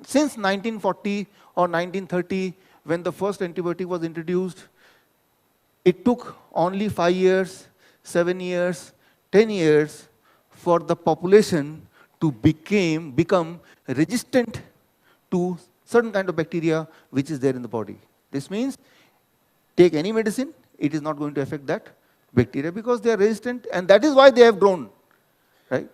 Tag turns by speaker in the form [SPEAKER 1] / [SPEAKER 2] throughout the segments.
[SPEAKER 1] Since 1940 or 1930, when the first antibiotic was introduced, it took only 5 years, 7 years, 10 years for the population to become resistant to certain kind of bacteria which is there in the body. This means take any medicine, it is not going to affect that bacteria because they are resistant, and that is why they have grown, right?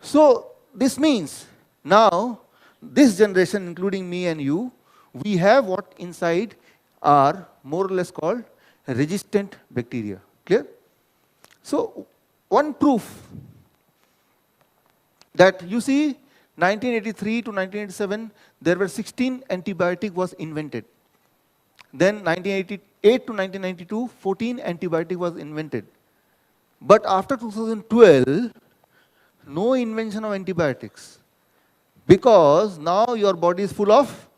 [SPEAKER 1] So this means now this generation, including me and you, we have what inside are more or less called resistant bacteria. Clear? So one proof that you see 1983 to 1987, there were 16 antibiotic was invented. Then 1988 to 1992, 14 antibiotic was invented. But after 2012, no invention of antibiotics. Because now your body is full of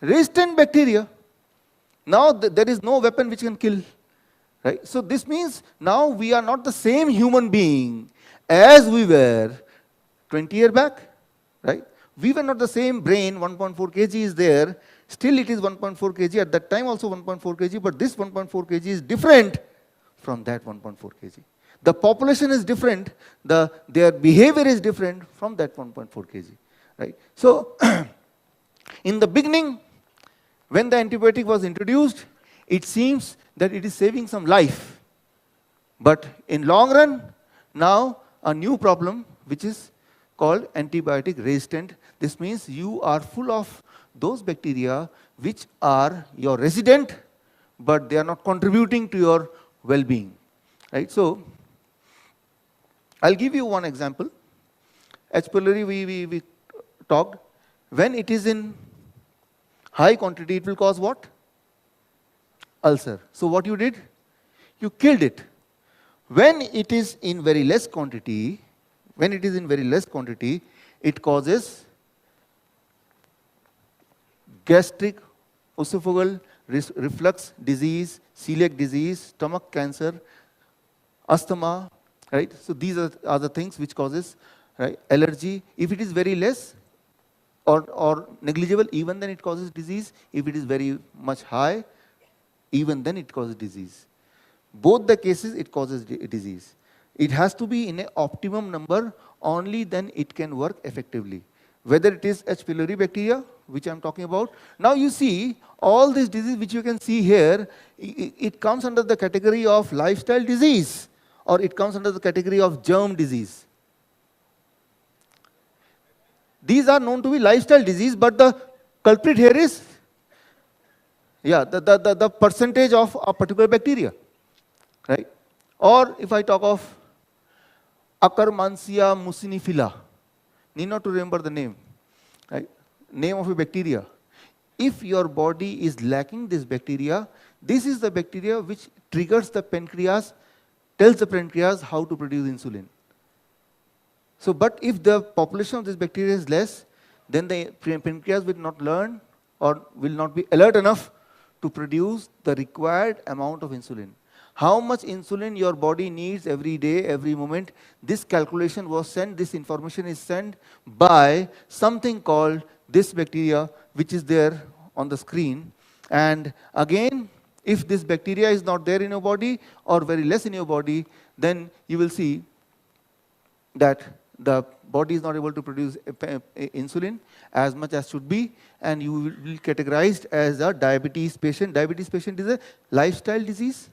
[SPEAKER 1] resistant bacteria. Now there is no weapon which can kill. Right? So this means now we are not the same human being as we were 20 years back. Right? We were not the same brain, 1.4 kg is there. Still it is 1.4 kg. At that time also 1.4 kg, but this 1.4 kg is different from that 1.4 kg. The population is different, their behavior is different from that 1.4 kg. Right? So, in the beginning, when the antibiotic was introduced, it seems that it is saving some life. But in long run, now a new problem which is called antibiotic resistant. This means you are full of those bacteria which are your resident, but they are not contributing to your well-being. Right? So, I'll give you one example. H. pylori we talked. When it is in high quantity, it will cause what? Ulcer. So what you did? You killed it. When it is in very less quantity, it causes gastric, esophageal reflux disease, celiac disease, stomach cancer, asthma. Right? So these are the things which causes, right, allergy. If it is very less or negligible, even then it causes disease. If it is very much high, even then it causes disease. Both the cases it causes disease. It has to be in an optimum number, only then it can work effectively. Whether it is H. pylori bacteria, which I am talking about. Now you see, all this disease which you can see here, it comes under the category of lifestyle disease, or it comes under the category of germ disease. These are known to be lifestyle disease, but the culprit here is, the percentage of a particular bacteria. Right? Or if I talk of Akkermansia mucinifila, need not to remember the name, right? Name of a bacteria. If your body is lacking this bacteria, this is the bacteria which triggers the pancreas, tells the pancreas how to produce insulin. So, but if the population of this bacteria is less, then the pancreas will not learn or will not be alert enough to produce the required amount of insulin. How much insulin your body needs every day, every moment, this calculation was sent, this information is sent by something called this bacteria, which is there on the screen. And again, if this bacteria is not there in your body or very less in your body, then you will see that the body is not able to produce insulin as much as should be, and you will be categorized as a diabetes patient. Diabetes patient is a lifestyle disease.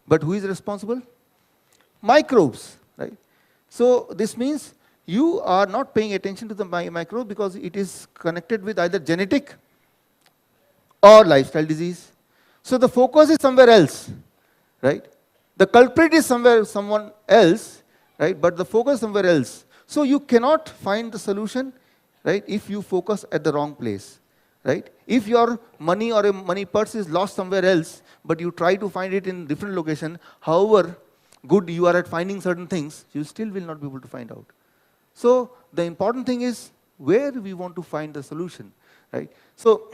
[SPEAKER 1] But who is responsible? Microbes, right? So this means you are not paying attention to the microbe because it is connected with either genetic or lifestyle disease. So the focus is somewhere else, right? The culprit is someone else, right? But the focus is somewhere else. So you cannot find the solution, right, if you focus at the wrong place. Right? If your money or a money purse is lost somewhere else, but you try to find it in different location, however good you are at finding certain things, you still will not be able to find out. So the important thing is where we want to find the solution. Right? So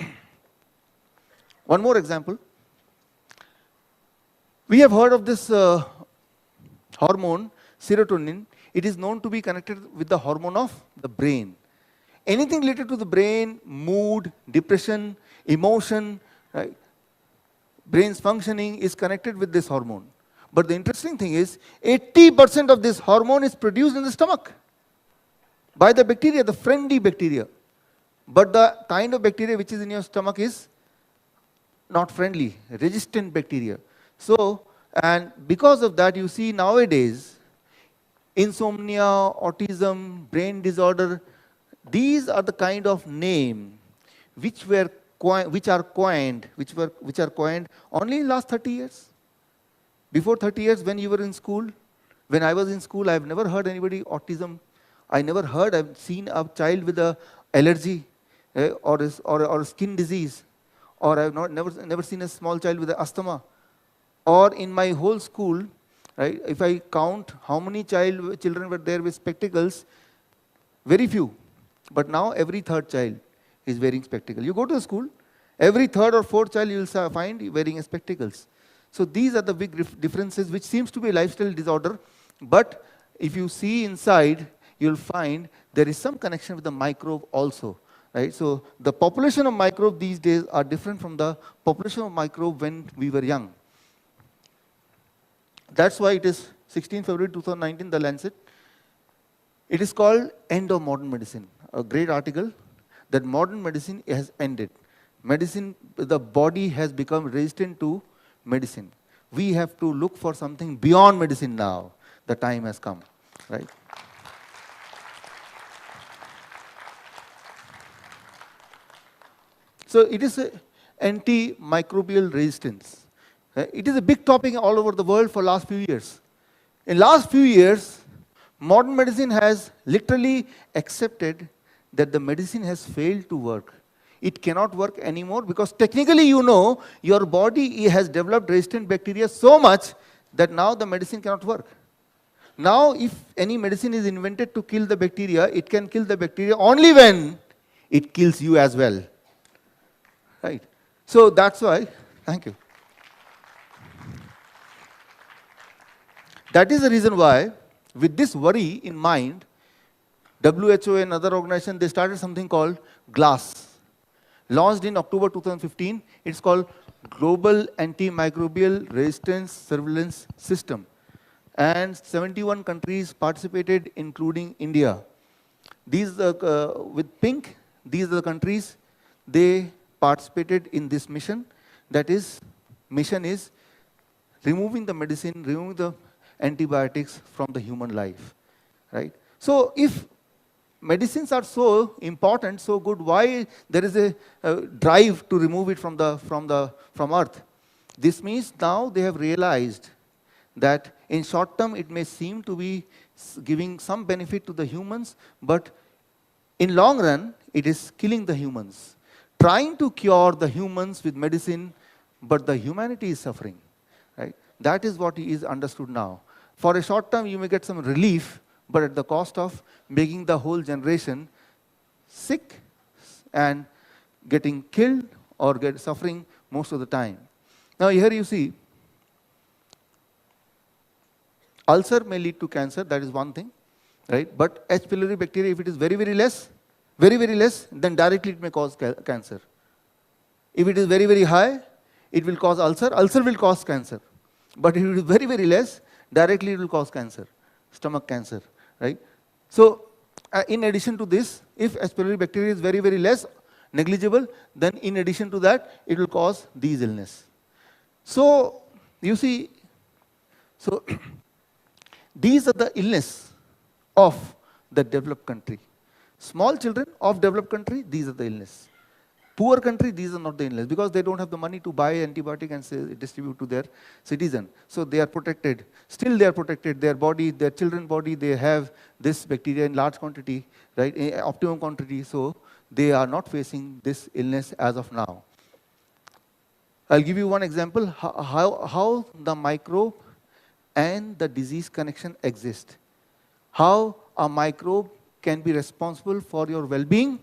[SPEAKER 1] one more example. We have heard of this hormone, serotonin. It is known to be connected with the hormone of the brain. anything related to the brain, mood, depression, emotion, right? Brain's functioning is connected with this hormone. But the interesting thing is, 80% of this hormone is produced in the stomach by the bacteria, the friendly bacteria. But the kind of bacteria which is in your stomach is not friendly, resistant bacteria. So, and because of that, you see nowadays, insomnia, autism, brain disorder, these are the kind of name which are coined only in last 30 years. Before 30 years, when you were in school, when I was in school, I've never heard anybody autism. I've seen a child with a allergy or a skin disease, or I've never seen a small child with asthma. Or in my whole school, right, if I count how many children were there with spectacles, very few. But now every third child is wearing spectacles. You go to the school, every third or fourth child you will find wearing spectacles. So these are the big differences, which seems to be a lifestyle disorder. But if you see inside, you'll find there is some connection with the microbe also. Right? So the population of microbe these days are different from the population of microbe when we were young. That's why it is 16 February 2019, The Lancet. It is called End of Modern Medicine, a great article that modern medicine has ended. Medicine, the body has become resistant to medicine. We have to look for something beyond medicine now. The time has come, right? So it is antimicrobial resistance. It is a big topic all over the world for last few years. In last few years, modern medicine has literally accepted that the medicine has failed to work. It cannot work anymore because technically, you know, your body has developed resistant bacteria so much that now the medicine cannot work. Now, if any medicine is invented to kill the bacteria, it can kill the bacteria only when it kills you as well. Right? So that's why, thank you. That is the reason why, with this worry in mind, WHO and other organizations, they started something called GLASS. Launched in October 2015, it's called Global Antimicrobial Resistance Surveillance System. And 71 countries participated, including India. These, with pink, these are the countries, they participated in this mission. That is, mission is removing the medicine, removing the antibiotics from the human life, right? So if medicines are so important, so good, why there is a drive to remove it from earth? This means now they have realized that in short term it may seem to be giving some benefit to the humans, but in long run it is killing the humans. Trying to cure the humans with medicine, but the humanity is suffering, right? That is what is understood now. For a short term, you may get some relief, but at the cost of making the whole generation sick and getting killed or suffering most of the time. Now here you see, ulcer may lead to cancer, that is one thing, right? But H. pylori bacteria, if it is very, very less, then directly it may cause cancer. If it is very, very high, it will cause ulcer. Ulcer will cause cancer. But if it is very, very less, directly it will cause cancer, stomach cancer, right? So, in addition to this, if H. pylori bacteria is very, very less, negligible, then in addition to that, it will cause these illness. So, you see, so these are the illness of the developed country. Small children of developed country, these are the illness. Poor country, these are not the illness because they don't have the money to buy antibiotic and distribute to their citizen. So they are protected. Still they are protected. Their body, their children's body, they have this bacteria in large quantity, right, in optimum quantity. So they are not facing this illness as of now. I'll give you one example how the microbe and the disease connection exist. How a microbe can be responsible for your well-being,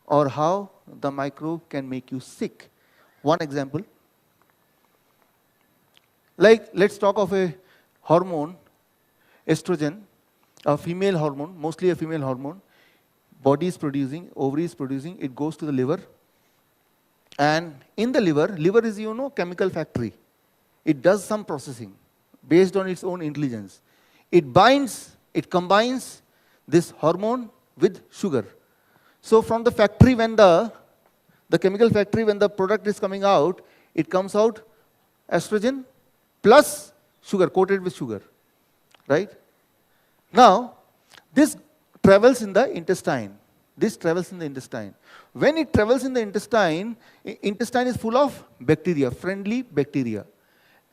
[SPEAKER 1] or how the microbe can make you sick. One example, like let's talk of a hormone, estrogen, a female hormone, mostly a female hormone. body is producing, ovary is producing, it goes to the liver. And in the liver is, chemical factory. It does some processing based on its own intelligence. It binds, it combines this hormone with sugar. So from the factory, when the chemical factory, when the product is coming out, it comes out estrogen plus sugar, coated with sugar, right? Now, this travels in the intestine. This travels in the intestine. When it travels in the intestine, intestine is full of bacteria, friendly bacteria.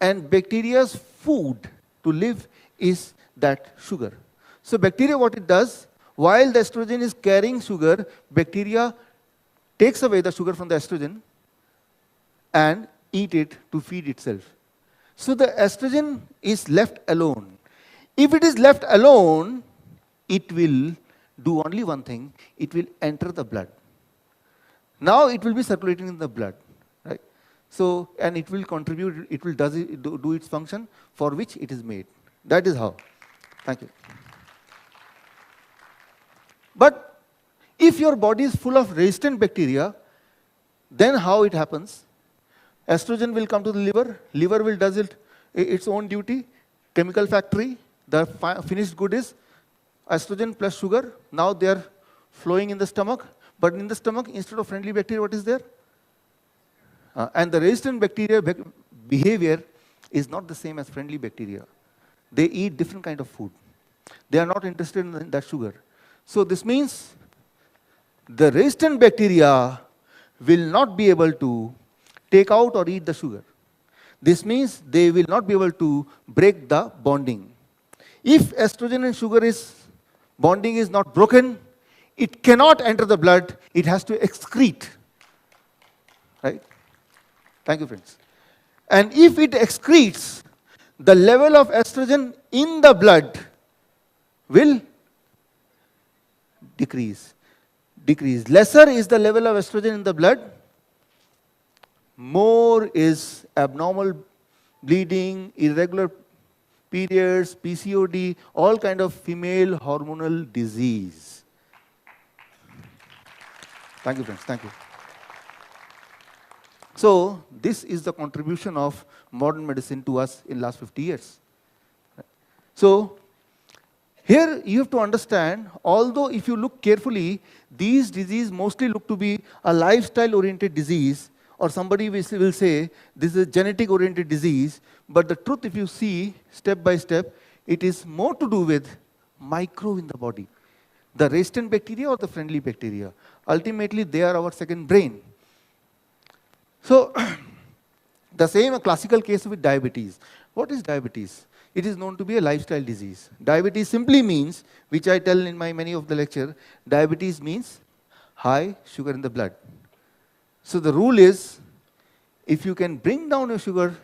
[SPEAKER 1] And bacteria's food to live is that sugar. So bacteria, what it does, while the estrogen is carrying sugar, bacteria takes away the sugar from the estrogen and eat it to feed itself. So the estrogen is left alone. If it is left alone, it will do only one thing. It will enter the blood. Now it will be circulating in the blood, right? So, and it will contribute, it will do its function for which it is made. That is how. Thank you. But if your body is full of resistant bacteria, then how it happens? Estrogen will come to the liver. Liver will does its own duty. Chemical factory, the finished good is estrogen plus sugar. Now they are flowing in the stomach. But in the stomach, instead of friendly bacteria, what is there? And the resistant bacteria behavior is not the same as friendly bacteria. They eat different kind of food. They are not interested in that sugar. So this means the resistant bacteria will not be able to take out or eat the sugar. This means they will not be able to break the bonding. If estrogen and sugar bonding is not broken, it cannot enter the blood. It has to excrete. Right? Thank you, friends. And if it excretes, the level of estrogen in the blood will decrease. Lesser is the level of estrogen in the blood, more is abnormal bleeding, irregular periods, PCOD, all kind of female hormonal disease. Thank you, friends. Thank you. So this is the contribution of modern medicine to us in last 50 years. So here you have to understand, although if you look carefully, these diseases mostly look to be a lifestyle-oriented disease, or somebody will say this is a genetic-oriented disease, but the truth, if you see step by step, it is more to do with micro in the body. The resistant bacteria or the friendly bacteria. Ultimately, they are our second brain. So, the same classical case with diabetes. What is diabetes? It is known to be a lifestyle disease. Diabetes simply means, which I tell in many of the lecture, diabetes means high sugar in the blood. So the rule is, if you can bring down your sugar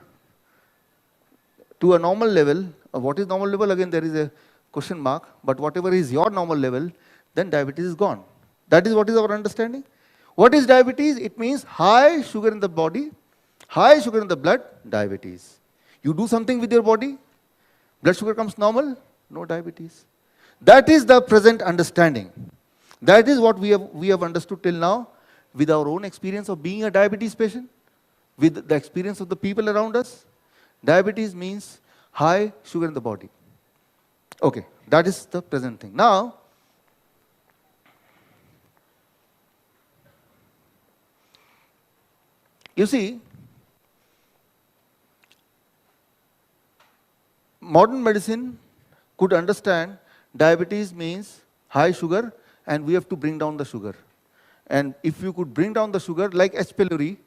[SPEAKER 1] to a normal level, what is normal level? Again, there is a question mark, but whatever is your normal level, then diabetes is gone. That is what is our understanding. What is diabetes? It means high sugar in the body, high sugar in the blood, diabetes. You do something with your body, blood sugar comes normal, no diabetes. That is the present understanding. That is what we have understood till now with our own experience of being a diabetes patient, with the experience of the people around us. Diabetes means high sugar in the body. Okay, that is the present thing. Now, you see, modern medicine could understand diabetes means high sugar and we have to bring down the sugar. And if you could bring down the sugar, like H. pylori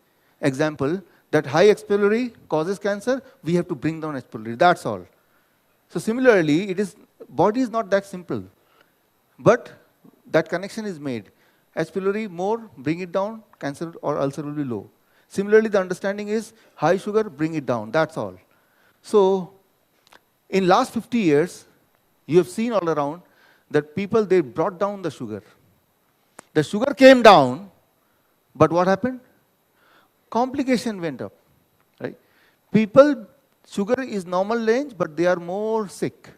[SPEAKER 1] example, that high H. pylori causes cancer, we have to bring down H. pylori. That's all. So similarly, body is not that simple. But that connection is made. H. pylori more, bring it down, cancer or ulcer will be low. Similarly, the understanding is high sugar, bring it down. That's all. So in last 50 years, you have seen all around that people, they brought down the sugar. The sugar came down, but what happened? Complication went up. Right? People, sugar is normal range, but they are more sick.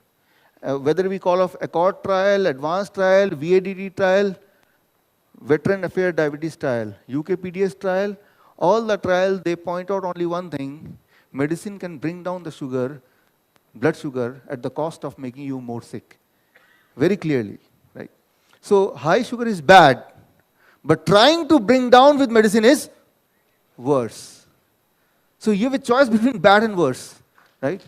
[SPEAKER 1] Whether we call of ACCORD trial, advanced trial, VADD trial, Veteran Affair Diabetes Trial, UK PDS trial, all the trials, they point out only one thing: medicine can bring down the sugar, blood sugar, at the cost of making you more sick. Very clearly, right? So high sugar is bad, but trying to bring down with medicine is worse. So you have a choice between bad and worse, right?